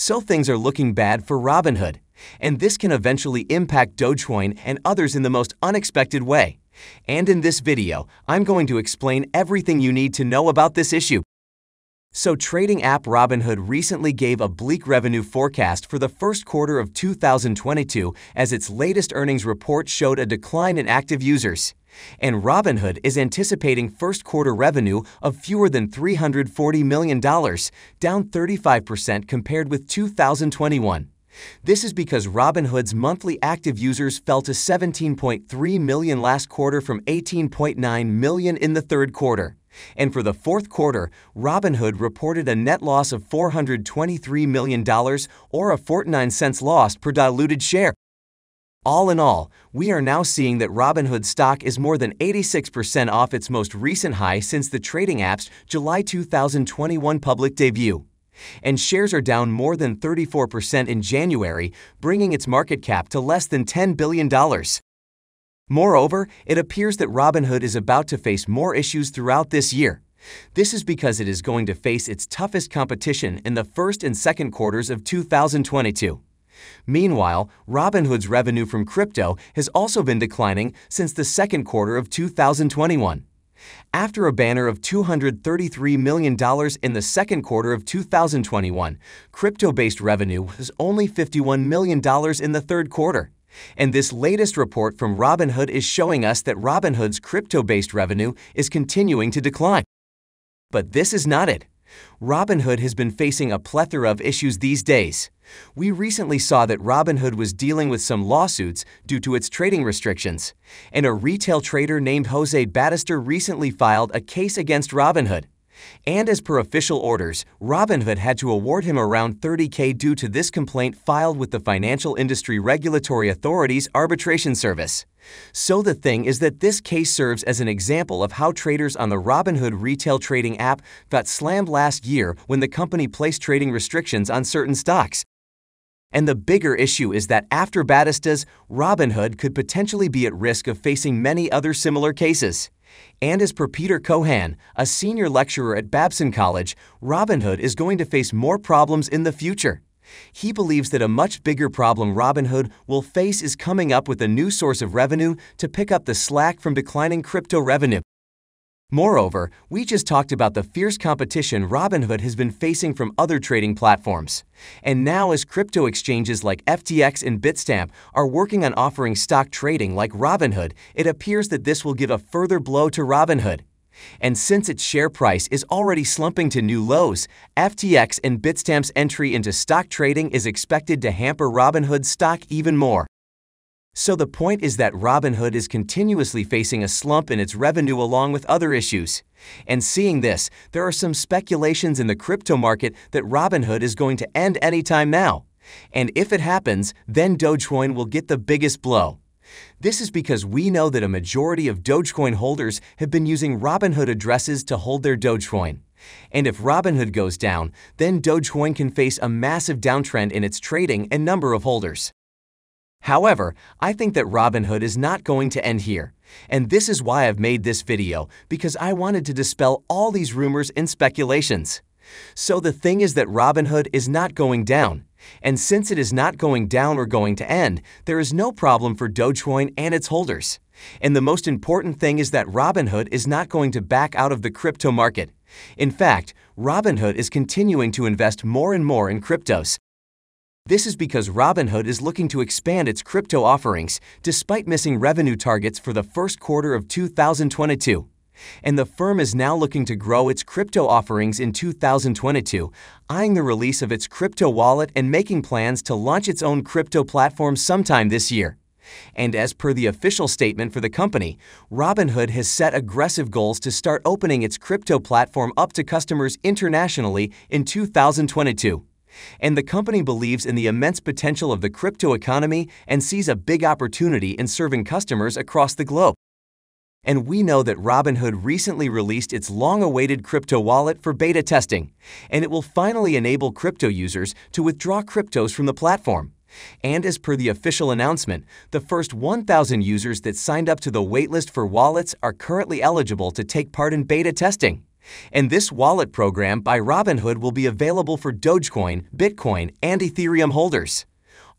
So things are looking bad for Robinhood, and this can eventually impact Dogecoin and others in the most unexpected way. And in this video, I'm going to explain everything you need to know about this issue. So trading app Robinhood recently gave a bleak revenue forecast for the first quarter of 2022 as its latest earnings report showed a decline in active users. And Robinhood is anticipating first quarter revenue of fewer than $340 million, down 35% compared with 2021. This is because Robinhood's monthly active users fell to 17.3 million last quarter from 18.9 million in the third quarter. And for the fourth quarter, Robinhood reported a net loss of $423 million, or a 49-cent loss per diluted share. All in all, we are now seeing that Robinhood stock is more than 86% off its most recent high since the trading app's July 2021 public debut. And shares are down more than 34% in January, bringing its market cap to less than $10 billion. Moreover, it appears that Robinhood is about to face more issues throughout this year. This is because it is going to face its toughest competition in the first and second quarters of 2022. Meanwhile, Robinhood's revenue from crypto has also been declining since the second quarter of 2021. After a banner of $233 million in the second quarter of 2021, crypto-based revenue was only $51 million in the third quarter. And this latest report from Robinhood is showing us that Robinhood's crypto-based revenue is continuing to decline. But this is not it. Robinhood has been facing a plethora of issues these days. We recently saw that Robinhood was dealing with some lawsuits due to its trading restrictions, and a retail trader named Jose Battister recently filed a case against Robinhood. And as per official orders, Robinhood had to award him around $30,000 due to this complaint filed with the Financial Industry Regulatory Authority's arbitration service. So the thing is that this case serves as an example of how traders on the Robinhood retail trading app got slammed last year when the company placed trading restrictions on certain stocks. And the bigger issue is that after Battista's, Robinhood could potentially be at risk of facing many other similar cases. And as per Peter Cohan, a senior lecturer at Babson College, Robinhood is going to face more problems in the future. He believes that a much bigger problem Robinhood will face is coming up with a new source of revenue to pick up the slack from declining crypto revenue. Moreover, we just talked about the fierce competition Robinhood has been facing from other trading platforms. And now as crypto exchanges like FTX and Bitstamp are working on offering stock trading like Robinhood, it appears that this will give a further blow to Robinhood. And since its share price is already slumping to new lows, FTX and Bitstamp's entry into stock trading is expected to hamper Robinhood's stock even more. So the point is that Robinhood is continuously facing a slump in its revenue along with other issues. And seeing this, there are some speculations in the crypto market that Robinhood is going to end anytime now. And if it happens, then Dogecoin will get the biggest blow. This is because we know that a majority of Dogecoin holders have been using Robinhood addresses to hold their Dogecoin. And if Robinhood goes down, then Dogecoin can face a massive downtrend in its trading and number of holders. However, I think that Robinhood is not going to end here. And this is why I've made this video, because I wanted to dispel all these rumors and speculations. So the thing is that Robinhood is not going down. And since it is not going down or going to end, there is no problem for Dogecoin and its holders. And the most important thing is that Robinhood is not going to back out of the crypto market. In fact, Robinhood is continuing to invest more and more in cryptos. This is because Robinhood is looking to expand its crypto offerings despite missing revenue targets for the first quarter of 2022. And the firm is now looking to grow its crypto offerings in 2022, eyeing the release of its crypto wallet and making plans to launch its own crypto platform sometime this year. And as per the official statement for the company, Robinhood has set aggressive goals to start opening its crypto platform up to customers internationally in 2022. And the company believes in the immense potential of the crypto economy and sees a big opportunity in serving customers across the globe. And we know that Robinhood recently released its long-awaited crypto wallet for beta testing, and it will finally enable crypto users to withdraw cryptos from the platform. And as per the official announcement, the first 1,000 users that signed up to the waitlist for wallets are currently eligible to take part in beta testing. And this wallet program by Robinhood will be available for Dogecoin, Bitcoin, and Ethereum holders.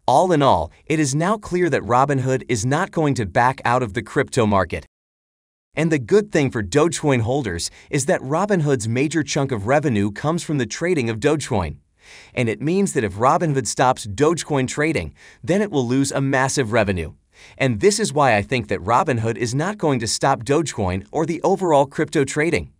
All in all, it is now clear that Robinhood is not going to back out of the crypto market. And the good thing for Dogecoin holders is that Robinhood's major chunk of revenue comes from the trading of Dogecoin. And it means that if Robinhood stops Dogecoin trading, then it will lose a massive revenue. And this is why I think that Robinhood is not going to stop Dogecoin or the overall crypto trading.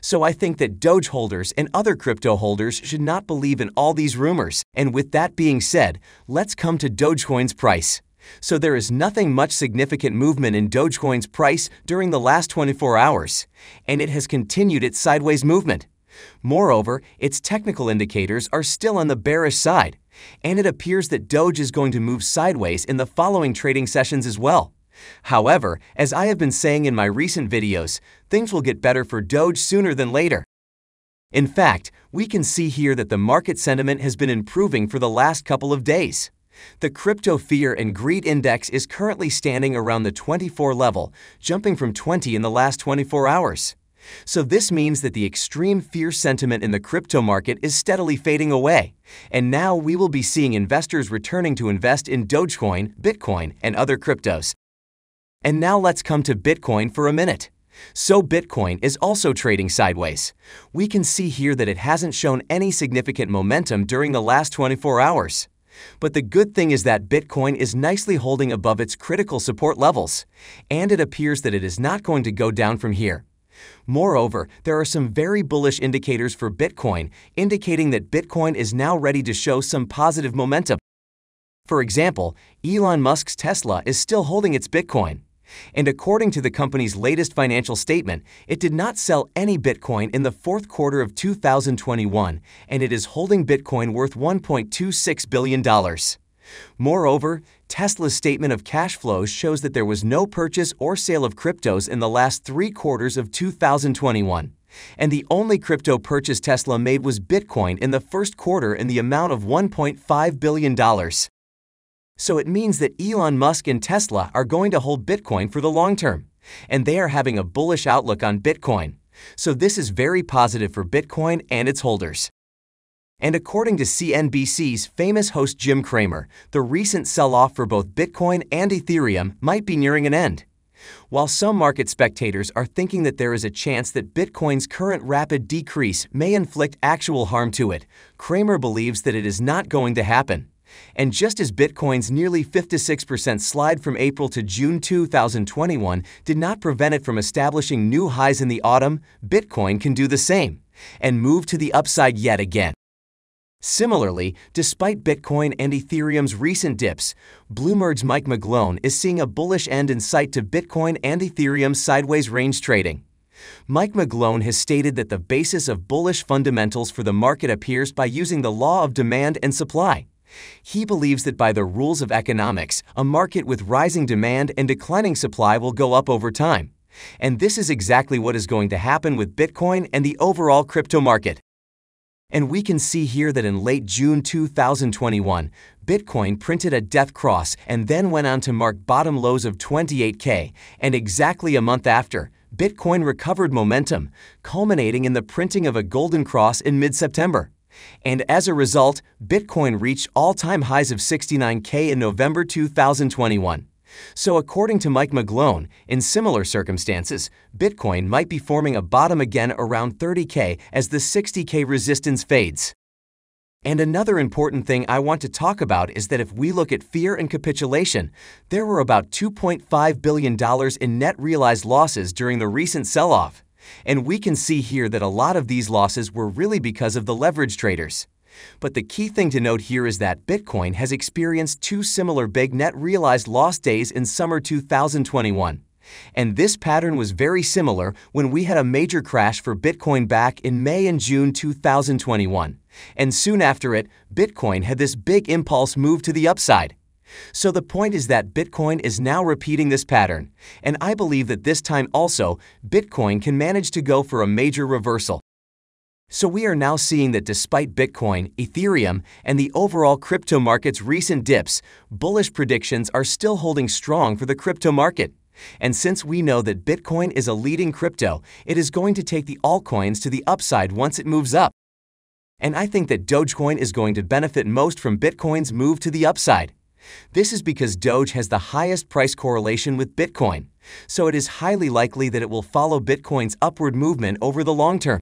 So I think that Doge holders and other crypto holders should not believe in all these rumors. And with that being said, let's come to Dogecoin's price. So there is nothing much significant movement in Dogecoin's price during the last 24 hours, and it has continued its sideways movement. Moreover, its technical indicators are still on the bearish side, and it appears that Doge is going to move sideways in the following trading sessions as well. However, as I have been saying in my recent videos, things will get better for Doge sooner than later. In fact, we can see here that the market sentiment has been improving for the last couple of days. The crypto fear and greed index is currently standing around the 24 level, jumping from 20 in the last 24 hours. So this means that the extreme fear sentiment in the crypto market is steadily fading away, and now we will be seeing investors returning to invest in Dogecoin, Bitcoin, and other cryptos. And now let's come to Bitcoin for a minute. So Bitcoin is also trading sideways. We can see here that it hasn't shown any significant momentum during the last 24 hours. But the good thing is that Bitcoin is nicely holding above its critical support levels, and it appears that it is not going to go down from here. Moreover, there are some very bullish indicators for Bitcoin, indicating that Bitcoin is now ready to show some positive momentum. For example, Elon Musk's Tesla is still holding its Bitcoin. And according to the company's latest financial statement, it did not sell any Bitcoin in the fourth quarter of 2021, and it is holding Bitcoin worth $1.26 billion. Moreover, Tesla's statement of cash flows shows that there was no purchase or sale of cryptos in the last 3 quarters of 2021. And the only crypto purchase Tesla made was Bitcoin in the first quarter in the amount of $1.5 billion. So it means that Elon Musk and Tesla are going to hold Bitcoin for the long term, and they are having a bullish outlook on Bitcoin. So this is very positive for Bitcoin and its holders. And according to CNBC's famous host Jim Cramer, the recent sell-off for both Bitcoin and Ethereum might be nearing an end. While some market spectators are thinking that there is a chance that Bitcoin's current rapid decrease may inflict actual harm to it, Cramer believes that it is not going to happen. And just as Bitcoin's nearly 56% slide from April to June 2021 did not prevent it from establishing new highs in the autumn, Bitcoin can do the same and move to the upside yet again. Similarly, despite Bitcoin and Ethereum's recent dips, Bloomberg's Mike McGlone is seeing a bullish end in sight to Bitcoin and Ethereum's sideways range trading. Mike McGlone has stated that the basis of bullish fundamentals for the market appears by using the law of demand and supply. He believes that by the rules of economics, a market with rising demand and declining supply will go up over time. And this is exactly what is going to happen with Bitcoin and the overall crypto market. And we can see here that in late June 2021, Bitcoin printed a death cross and then went on to mark bottom lows of 28K, and exactly a month after, Bitcoin recovered momentum, culminating in the printing of a golden cross in mid-September. And as a result, Bitcoin reached all-time highs of 69K in November 2021. So according to Mike McGlone, in similar circumstances, Bitcoin might be forming a bottom again around 30K as the 60K resistance fades. And another important thing I want to talk about is that if we look at fear and capitulation, there were about $2.5 billion in net realized losses during the recent sell-off. And we can see here that a lot of these losses were really because of the leverage traders. But the key thing to note here is that Bitcoin has experienced 2 similar big net realized loss days in summer 2021. And this pattern was very similar when we had a major crash for Bitcoin back in May and June 2021. And soon after it, Bitcoin had this big impulse move to the upside. So the point is that Bitcoin is now repeating this pattern, and I believe that this time also, Bitcoin can manage to go for a major reversal. So we are now seeing that despite Bitcoin, Ethereum, and the overall crypto market's recent dips, bullish predictions are still holding strong for the crypto market. And since we know that Bitcoin is a leading crypto, it is going to take the altcoins to the upside once it moves up. And I think that Dogecoin is going to benefit most from Bitcoin's move to the upside. This is because Doge has the highest price correlation with Bitcoin, so it is highly likely that it will follow Bitcoin's upward movement over the long term.